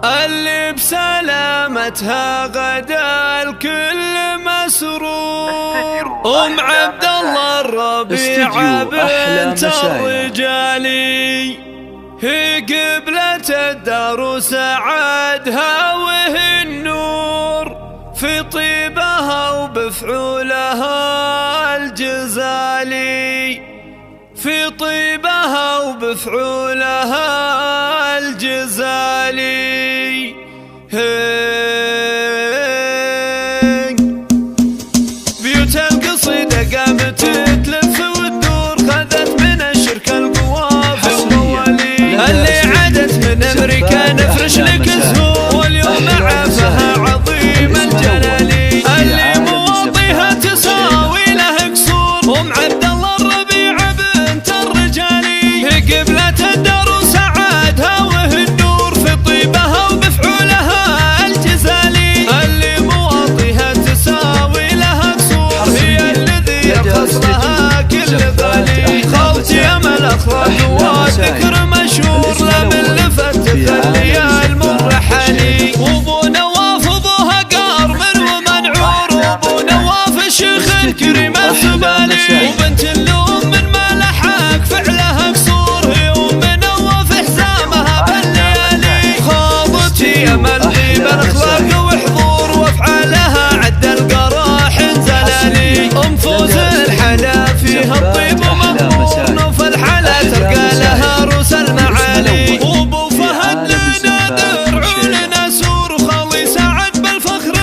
اللي بسلامتها غدا الكل مسرور. عبد الله الربيع بنت الرجالي، هي قبلة الدار وسعادها وهي النور، في طيبها وبفعولها الجزالي، في طيبها وبفعولها الجزالي. بيوت القصيدة قامت تلف وتدور، خذت من الشرك القوافي والمواليد، اللي عادت من امريكا نفرش لك زهور، واليوم عافها عظيم الجلالي، اللي مواطيها تساوي له قصور. عبد الله الربيع بنت الرجالي، هي قبلة الدار وسعادها وهي النور، في طيبها وبفعولها الجزالي، اللي مواطيها تساوي لها قصور، هي الذي يرخص لها كل غالي. خالتي امل اخلاق والذكر مشهور، لا من لفت تخلي المر حني. وابو نواف ابوها قارمن ومنعور، وابو نواف الشيخ الكريم الزبالي، وبنت اللوم من ملحك فعلها قصور، هي ام نواف حزامها بالليالي. خاضتي امل طيب الاخلاق وحضور، وافعالها عد القراح زلالي. ام فوز الحلا فيها الطيب ومغمور، نوف الحلا ترقى لها روس المعالي. وابو فهد لنا درع ولنا سور، وخالي سعد بالفخر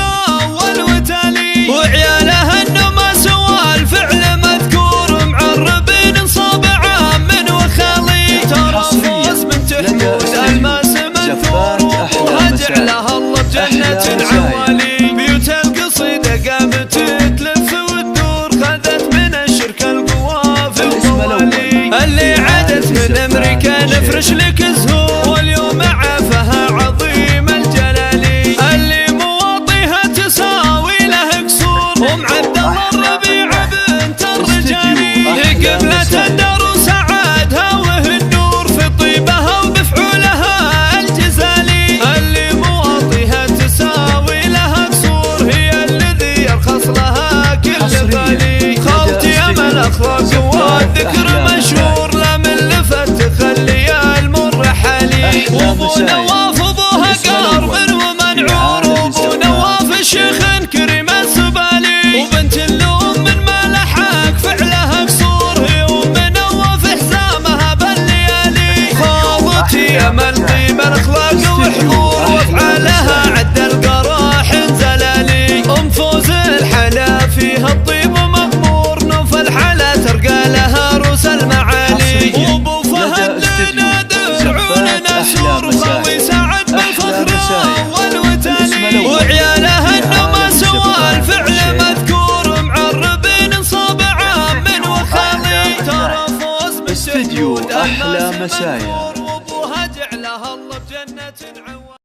والوتالي، وعيالها انه ما سوى الفعل مذكور، معربين صابعه من وخالي. ترى فوز بنت حمود الماس منثور، وابوها جعلها الله بجنة عوالي. بيوت القصيدة قامت تلف وتدور، خذت من الشرك القوافي والموالي، اللي عادت من امريكا نفرش لك زهور، واليوم عافها عظيم الجلالي، اللي مواطيها تساوي له قصور. عبد الله الربيع بنت الرجالي، هي قبلة الدار وسعادها وهي النور، في طيبها وبفعولها الجزالي، اللي مواطيها تساوي لها قصور، هي الذي يرخص لها كل غالي. خالتي امل اخلاق والذكر مشهور، لا من لفت تخلي المر حالي. وابو نواف ابوها قارمن ومنعور، وابو نواف الشيخ كريم الزبالي، وبنت اللوم من ملحك فعلها قصور، هي ام نواف حزامها بالليالي. خاضتي امل طيب الاخلاق وحضور، وافعالها عد القراح زلالي. ام فوز الحلا فيها الطيب ومغمور، نوف الحلا ترقى لها روس المعالي. وابو فهد لنا درع ولنا سور، وخوي سعد بالفخر والوتالي، وعيالها انه ما سوى الفعل مذكور، معربين صابعه من وخالي. ترى فوز استديو احلى مسايا.